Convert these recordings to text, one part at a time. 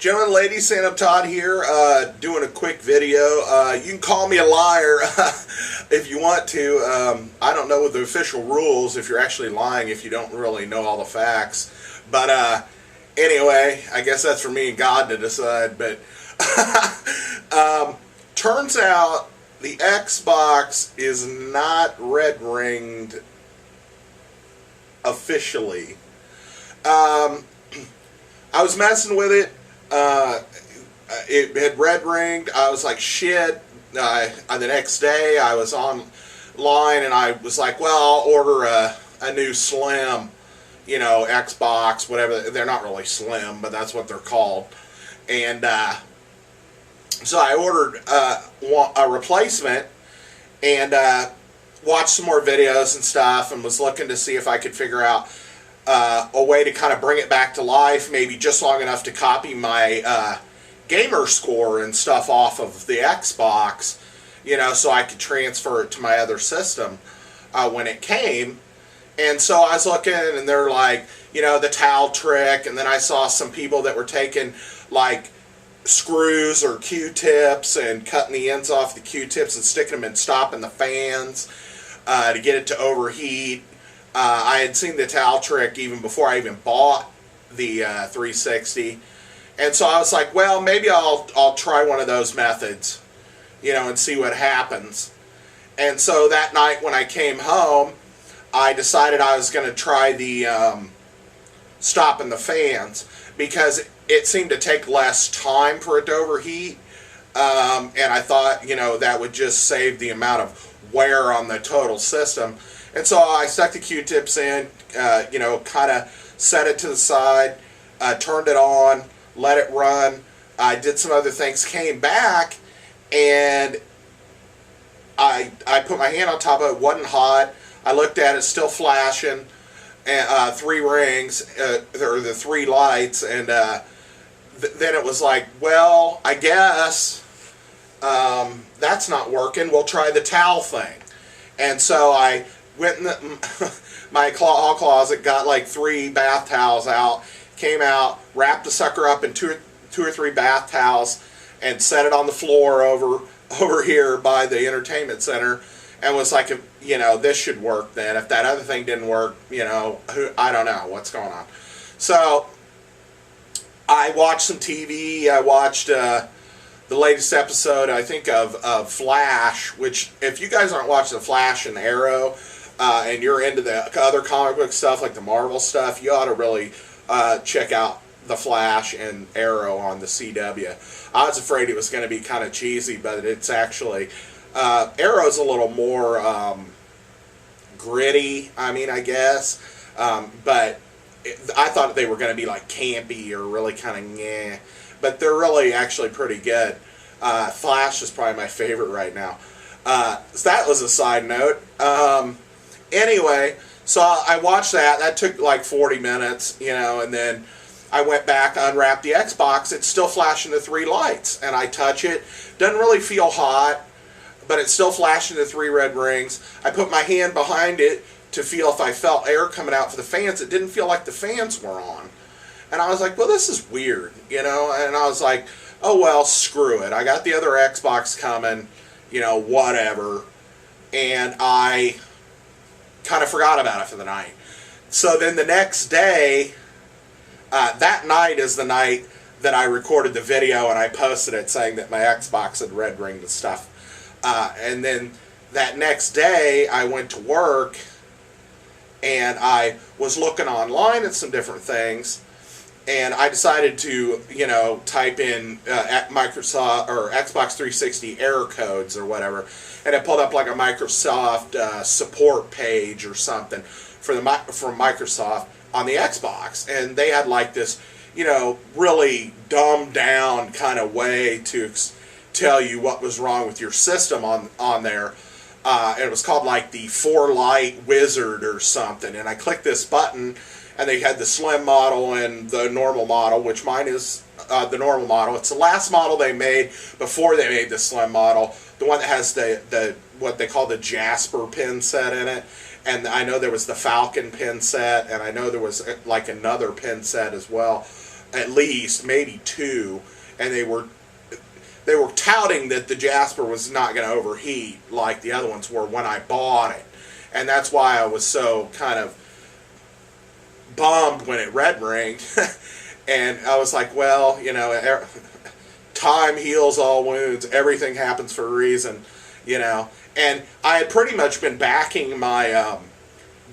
Gentlemen, ladies, Sandamtod here, doing a quick video. You can call me a liar if you want to. I don't know the official rules if you're actually lying if you don't really know all the facts. But anyway, I guess that's for me and God to decide. But turns out the Xbox is not red ringed officially. I was messing with it. It had red ringed. I was like, shit. The next day I was online and I was like, well, I'll order a new slim, Xbox, whatever. They're not really slim, but that's what they're called. And so I ordered a replacement and watched some more videos and stuff and was looking to see if I could figure out a way to kind of bring it back to life, maybe just long enough to copy my gamer score and stuff off of the Xbox, so I could transfer it to my other system when it came. And so I was looking, and they're like, the towel trick, and then I saw some people that were taking, like, screws or Q-tips and cutting the ends off the Q-tips and sticking them and stopping the fans to get it to overheat. I had seen the towel trick even before I even bought the 360, and so I was like, well, maybe I'll try one of those methods, and see what happens. And so that night when I came home, I decided I was going to try the stopping the fans, because it seemed to take less time for it to overheat, and I thought, that would just save the amount of wear on the total system. And so I stuck the Q-tips in, kind of set it to the side, turned it on, let it run. I did some other things, came back, and I put my hand on top of it. Wasn't hot. I looked at it, still flashing, and 3 rings, or the 3 lights, and then it was like, well, I guess that's not working. We'll try the towel thing. And so I went in my hall closet, got like 3 bath towels out, came out, wrapped the sucker up in two or three bath towels, and set it on the floor over here by the entertainment center, and was like, this should work then. If that other thing didn't work, I don't know what's going on. So I watched some TV. I watched the latest episode, I think, of Flash, which, if you guys aren't watching the Flash and Arrow, and you're into the other comic book stuff, like the Marvel stuff, you ought to really check out the Flash and Arrow on the CW. I was afraid it was going to be kind of cheesy, but it's actually, Arrow's a little more gritty, I guess, but I thought they were going to be like campy or really kind of nyeh, but they're really actually pretty good. Flash is probably my favorite right now. So that was a side note. Anyway, so I watched that. That took like 40 minutes, and then I went back, unwrapped the Xbox. It's still flashing the 3 lights, and I touch it. Doesn't really feel hot, but it's still flashing the 3 red rings. I put my hand behind it to feel if I felt air coming out for the fans. It didn't feel like the fans were on. And I was like, well, this is weird, and I was like, oh, well, screw it. I got the other Xbox coming, whatever. And I kind of forgot about it for the night. So then the next day, that night is the night that I recorded the video and I posted it saying that my Xbox had red ringed and stuff. And then that next day, I went to work and I was looking online at some different things. And I decided to, type in Microsoft or Xbox 360 error codes or whatever, and it pulled up like a Microsoft support page or something from Microsoft on the Xbox, and they had like this, really dumbed down kind of way to tell you what was wrong with your system on there. It was called like the 4-light wizard or something, and I clicked this button. And they had the slim model and the normal model, which mine is the normal model. It's the last model they made before they made the slim model, the one that has the what they call the Jasper pin set in it. And I know there was the Falcon pin set, and I know there was like another pin set as well. at least, maybe 2, and they were touting that the Jasper was not going to overheat like the other ones were when I bought it. And that's why I was so kind of bummed when it red ringed. And I was like, well, you know, time heals all wounds. Everything happens for a reason, you know. And I had pretty much been backing my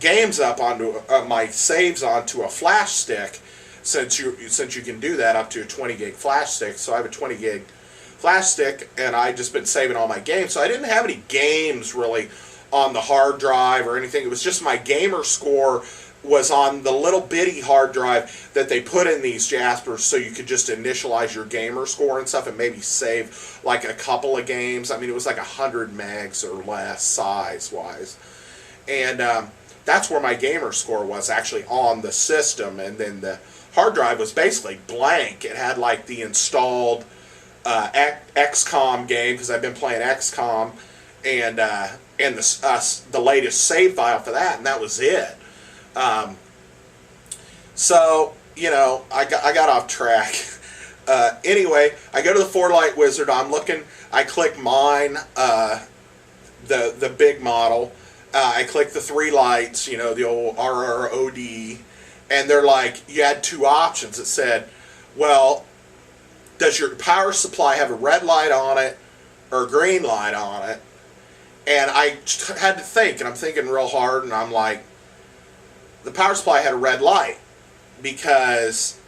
games up onto my saves onto a flash stick, since you can do that up to a 20 gig flash stick. So I have a 20 gig flash stick, and I just been saving all my games. So I didn't have any games really on the hard drive or anything. It was just my gamer score was on the little bitty hard drive that they put in these Jaspers, so you could just initialize your gamer score and stuff and maybe save like a couple of games. I mean, it was like 100 megs or less size-wise. And that's where my gamer score was, actually on the system. And then the hard drive was basically blank. It had like the installed XCOM game, because I've been playing XCOM, and the latest save file for that, and that was it. So, you know, I got off track. Anyway, I go to the 4-light wizard. I'm looking. I click mine, the big model. I click the 3 lights, you know, the old RROD, and they're like, you had 2 options. It said, well, does your power supply have a red light on it or a green light on it? And I had to think, and I'm thinking real hard, and I'm like, the power supply had a red light, because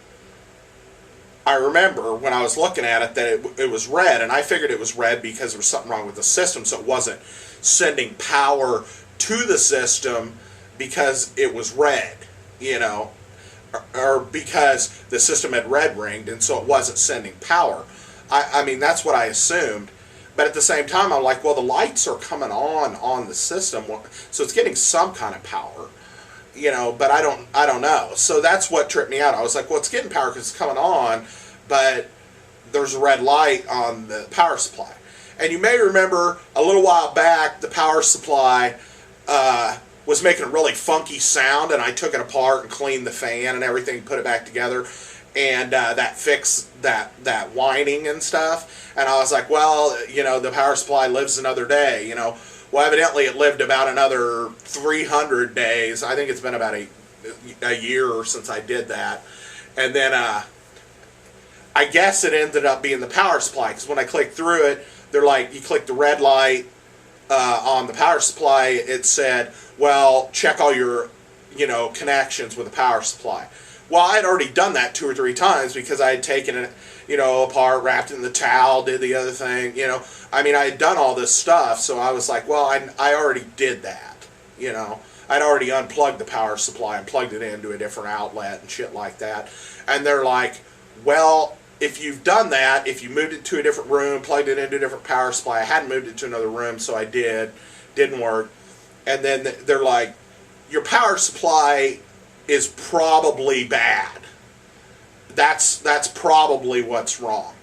I remember when I was looking at it that it was red, and I figured it was red because there was something wrong with the system, so it wasn't sending power to the system because it was red, you know, or because the system had red ringed and so it wasn't sending power. I mean, that's what I assumed. But at the same time, I'm like, well, the lights are coming on the system, so it's getting some kind of power, you know, but I don't know. So that's what tripped me out. I was like, well, it's getting power because it's coming on, but there's a red light on the power supply. And you may remember a little while back, the power supply was making a really funky sound, and I took it apart and cleaned the fan and everything, put it back together, and that fixed that whining and stuff. And I was like, well, you know, the power supply lives another day, you know. Well, evidently it lived about another 300 days. I think it's been about a year since I did that. And then I guess it ended up being the power supply, because when I clicked through it, they're like, you click the red light on the power supply, it said, well, check all your, you know, connections with the power supply. Well, I had already done that 2 or 3 times, because I had taken it, you know, apart, wrapped it in the towel, did the other thing, you know. I mean, I had done all this stuff, so I was like, well, I already did that, you know. I'd already unplugged the power supply and plugged it into a different outlet and shit like that. And they're like, well, if you've done that, if you moved it to a different room, plugged it into a different power supply, I hadn't moved it to another room, so I didn't work. And then they're like, your power supply is probably bad. That's probably what's wrong.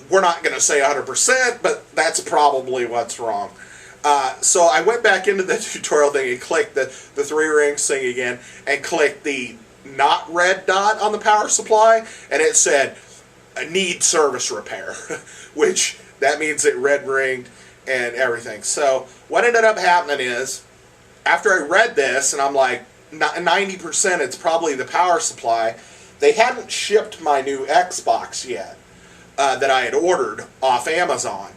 We're not going to say 100%, but that's probably what's wrong. So I went back into the tutorial thing and clicked the 3 rings thing again, and clicked the not red dot on the power supply, and it said, need service repair, which that means it red ringed and everything. So what ended up happening is, after I read this, and I'm like, 90% it's probably the power supply, they hadn't shipped my new Xbox yet that I had ordered off Amazon.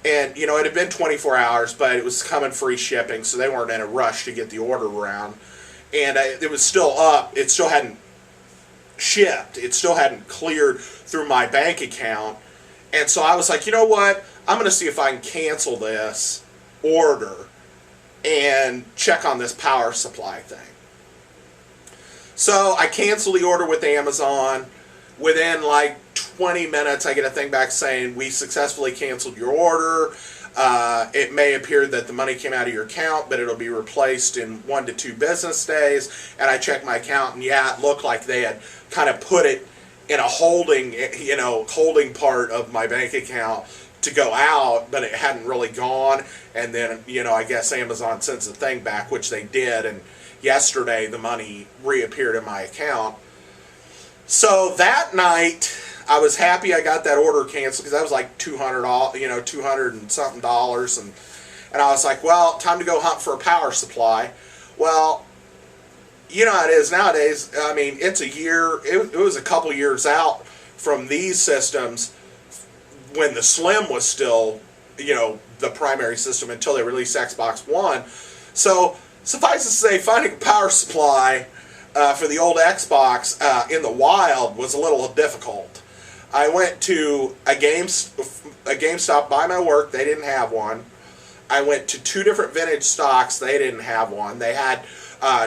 And, you know, it had been 24 hours, but it was coming free shipping, so they weren't in a rush to get the order around. And it was still up. It still hadn't shipped. It still hadn't cleared through my bank account. And so I was like, you know what? I'm going to see if I can cancel this order and check on this power supply thing. So I canceled the order with Amazon. Within like 20 minutes, I get a thing back saying, we successfully canceled your order. It may appear that the money came out of your account, but it'll be replaced in 1 to 2 business days. And I checked my account, and yeah, it looked like they had kind of put it in a holding part of my bank account to go out, but it hadn't really gone. And then, you know, I guess Amazon sends the thing back, which they did, and yesterday the money reappeared in my account. So that night, I was happy I got that order canceled because that was like $200, $200 and something dollars, and I was like, well, time to go hunt for a power supply. Well, you know how it is nowadays. I mean, it's a year. It was a couple years out from these systems when the Slim was still, the primary system until they released Xbox One. So suffice to say, finding a power supply for the old Xbox in the wild was a little difficult. I went to a GameStop by my work. They didn't have one. I went to 2 different vintage stocks. They didn't have one. They had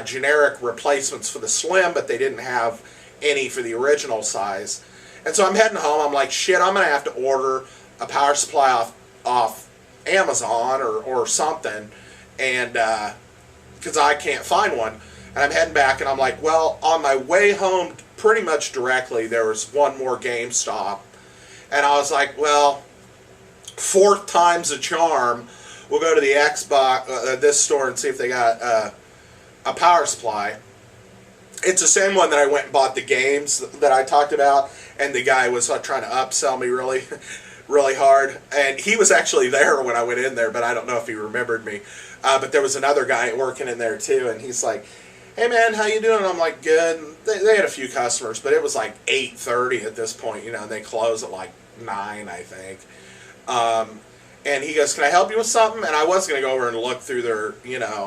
generic replacements for the Slim, but they didn't have any for the original size. And so I'm heading home. I'm like, shit, I'm going to have to order a power supply off Amazon or something, and because I can't find one. And I'm heading back, and I'm like, well, on my way home, pretty much directly, there was one more GameStop. And I was like, well, 4th time's a charm. We'll go to the Xbox, this store, and see if they got a power supply. It's the same one that I went and bought the games that I talked about, and the guy was trying to upsell me really, really hard. And he was actually there when I went in there, but I don't know if he remembered me. But there was another guy working in there too, and he's like, hey man, how you doing? And I'm like, good. They had a few customers, but it was like 8:30 at this point, and they close at like 9, I think. And he goes, can I help you with something? And I was going to go over and look through their,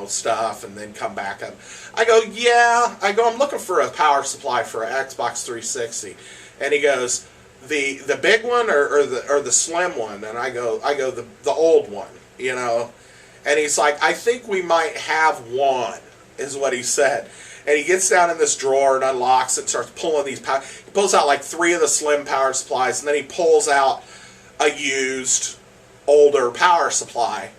stuff and then come back up. I go, yeah. I'm looking for a power supply for an Xbox 360. And he goes, the big one or the slim one? And I go the old one, And he's like, I think we might have one, is what he said. And he gets down in this drawer and unlocks it and starts pulling these power. He pulls out like 3 of the slim power supplies, and then he pulls out a used older power supply,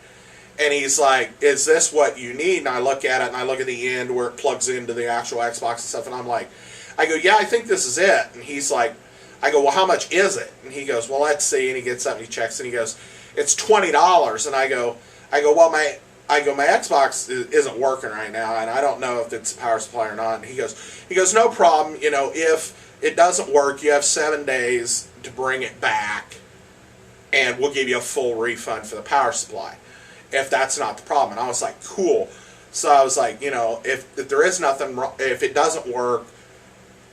and he's like, is this what you need? And I look at it, and I look at the end where it plugs into the actual Xbox and stuff, and I go, yeah, I think this is it. And he's like, I go, well, how much is it? And he goes, well, let's see. And he gets up and he checks, and he goes, it's $20. And I go, well, my Xbox isn't working right now, and I don't know if it's a power supply or not. And he goes, no problem. If it doesn't work, you have 7 days to bring it back, and we'll give you a full refund for the power supply, if that's not the problem. And I was like, cool. So I was like, if there is nothing wrong, if it doesn't work,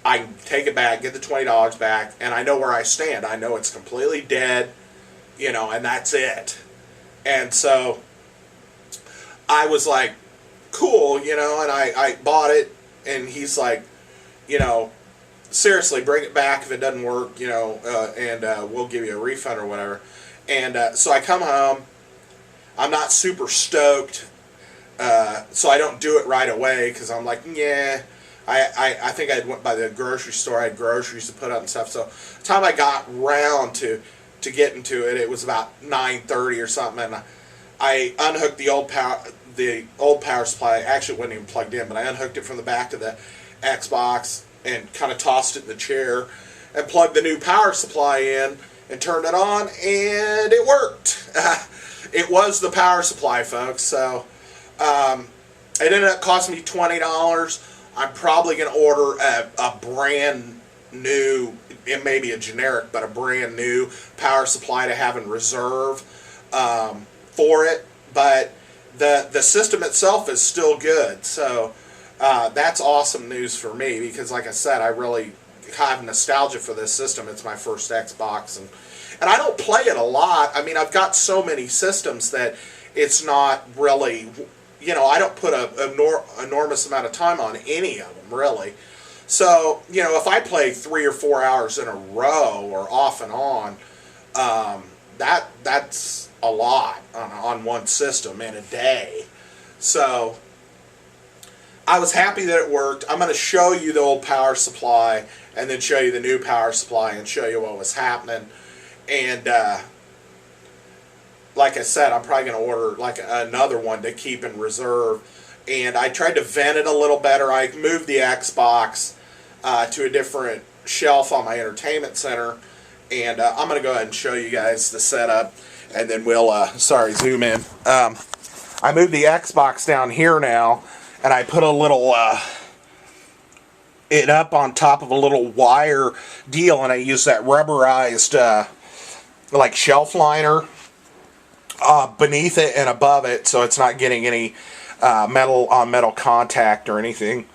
I can take it back, get the $20 back, and I know where I stand. I know it's completely dead, and that's it. And so I was like, cool, and I bought it, and he's like, seriously, bring it back if it doesn't work, and we'll give you a refund or whatever. And so I come home. I'm not super stoked, so I don't do it right away because I'm like, yeah. I think I went by the grocery store. I had groceries to put up and stuff. So the time I got round to getting to it, it was about 9:30 or something, and I unhooked the old power supply. Actually, it wasn't even plugged in, but I unhooked it from the back of the Xbox and kind of tossed it in the chair and plugged the new power supply in and turned it on, and it worked. It was the power supply, folks. So it ended up costing me $20. I'm probably going to order a brand new, it may be a generic, but a brand new power supply to have in reserve for it. But the system itself is still good. So that's awesome news for me because, like I said, I really have nostalgia for this system. It's my first Xbox, and I don't play it a lot. I mean, I've got so many systems that it's not really, I don't put an enormous amount of time on any of them, really. So, if I play 3 or 4 hours in a row or off and on, that's a lot on one system in a day. So I was happy that it worked. I'm going to show you the old power supply and then show you the new power supply and show you what was happening. And like I said, I'm probably going to order like another one to keep in reserve. And I tried to vent it a little better. I moved the Xbox to a different shelf on my entertainment center. And I'm going to go ahead and show you guys the setup. And then we'll, zoom in. I moved the Xbox down here now. And I put a little it up on top of a little wire deal, and I use that rubberized like shelf liner beneath it and above it, so it's not getting any metal on metal contact or anything.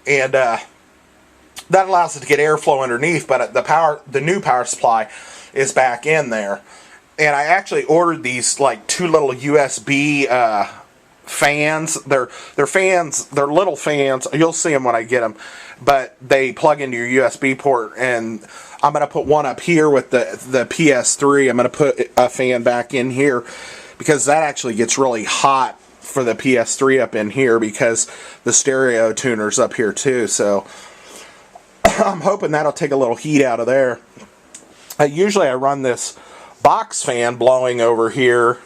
And that allows it to get airflow underneath, but the new power supply is back in there. And I actually ordered these like two little USB fans. They're fans. They're little fans. You'll see them when I get them, but they plug into your USB port. And I'm gonna put one up here with the PS3. I'm gonna put a fan back in here because that actually gets really hot for the PS3 up in here because the stereo tuner's up here too. So I'm hoping that'll take a little heat out of there. Usually I run this box fan blowing over here,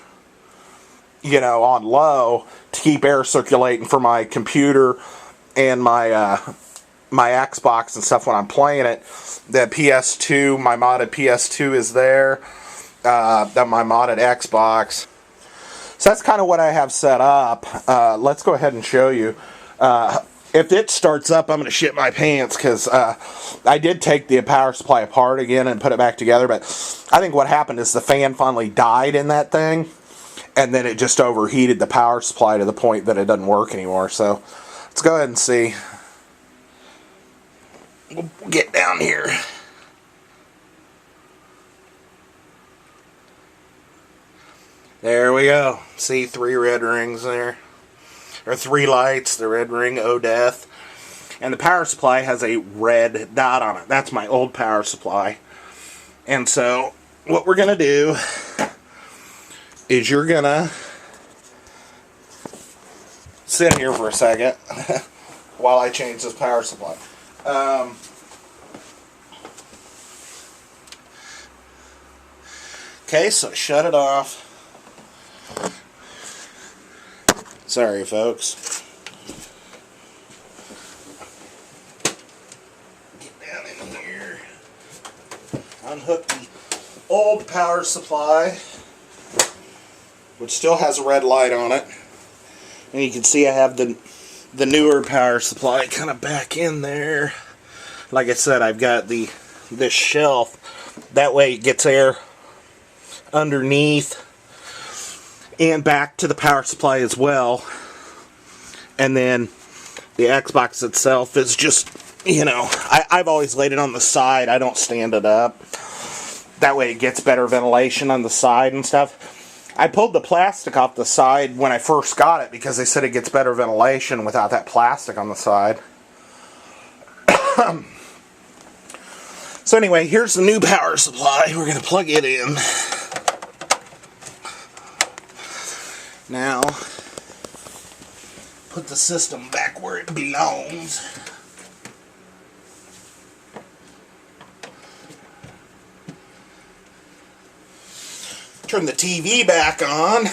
you know, on low to keep air circulating for my computer and my my Xbox and stuff when I'm playing it. The PS2, my modded PS2 is there. That my modded Xbox. So that's kind of what I have set up. Let's go ahead and show you. If it starts up, I'm going to shit my pants because I did take the power supply apart again and put it back together. But I think what happened is the fan finally died in that thing, and then it just overheated the power supply to the point that it doesn't work anymore. So let's go ahead and see. We'll get down here. There we go. See 3 red rings there. Or 3 lights, the red ring, oh death. And the power supply has a red dot on it. That's my old power supply. And so, what we're going to do is you're going to sit here for a second while I change this power supply. Okay, so shut it off. Sorry, folks. Get down in here. Unhook the old power supply, which still has a red light on it. And you can see I have the newer power supply kind of back in there. Like I said, I've got this shelf. That way it gets air underneath and back to the power supply as well. And then the Xbox itself is just, you know, I've always laid it on the side. I don't stand it up. That way it gets better ventilation on the side and stuff. I pulled the plastic off the side when I first got it because they said it gets better ventilation without that plastic on the side. So anyway, here's the new power supply. We're going to plug it in. Now, put the system back where it belongs. Turn the TV back on.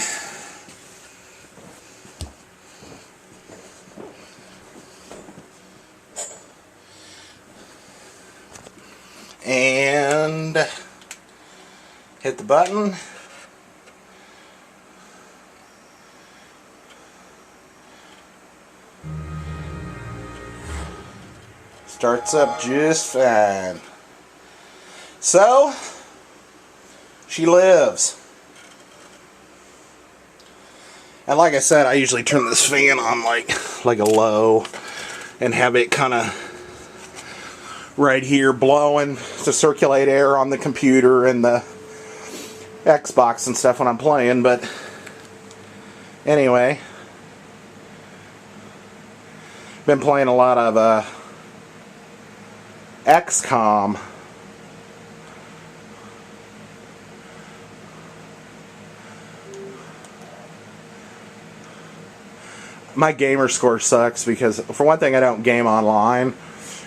And hit the button. Starts up just fine. So, she lives. And like I said, I usually turn this fan on like a low and have it kind of right here blowing to circulate air on the computer and the Xbox and stuff when I'm playing. But anyway, been playing a lot of XCOM. My gamer score sucks because, for one thing, I don't game online,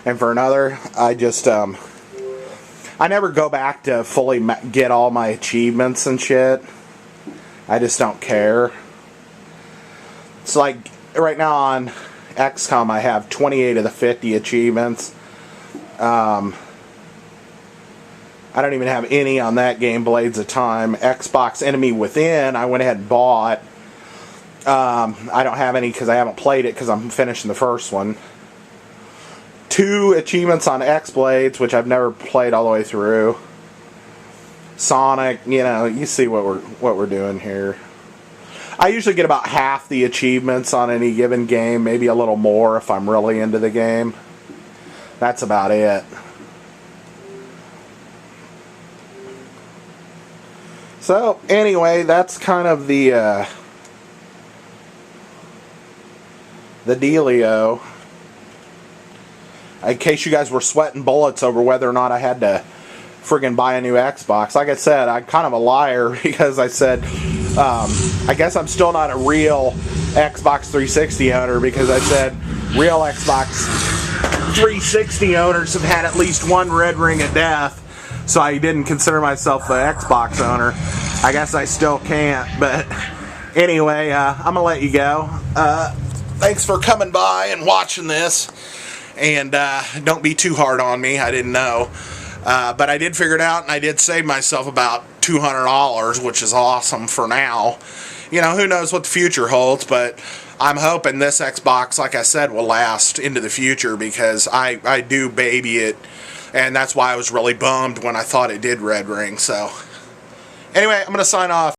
and for another, I just I never go back to fully get all my achievements and shit. I just don't care. It's like right now on XCOM I have 28 of the 50 achievements. I don't even have any on that game, Blades of Time. Xbox Enemy Within, I went ahead and bought. I don't have any because I haven't played it because I'm finishing the first one. 2 achievements on X-Blades, which I've never played all the way through. Sonic, you know, you see what we're doing here. I usually get about half the achievements on any given game, maybe a little more if I'm really into the game. That's about it. So, anyway, that's kind of the dealio. In case you guys were sweating bullets over whether or not I had to friggin' buy a new Xbox. Like I said, I'm kind of a liar because I said, I guess I'm still not a real Xbox 360 owner because I said real Xbox 360 owners have had at least one red ring of death, so I didn't consider myself an Xbox owner. I guess I still can't, but anyway, I'm going to let you go. Thanks for coming by and watching this, and don't be too hard on me. I didn't know. But I did figure it out, and I did save myself about $200, which is awesome for now. You know, who knows what the future holds, but I'm hoping this Xbox, like I said, will last into the future because I do baby it, and that's why I was really bummed when I thought it did red ring. So, anyway, I'm going to sign off.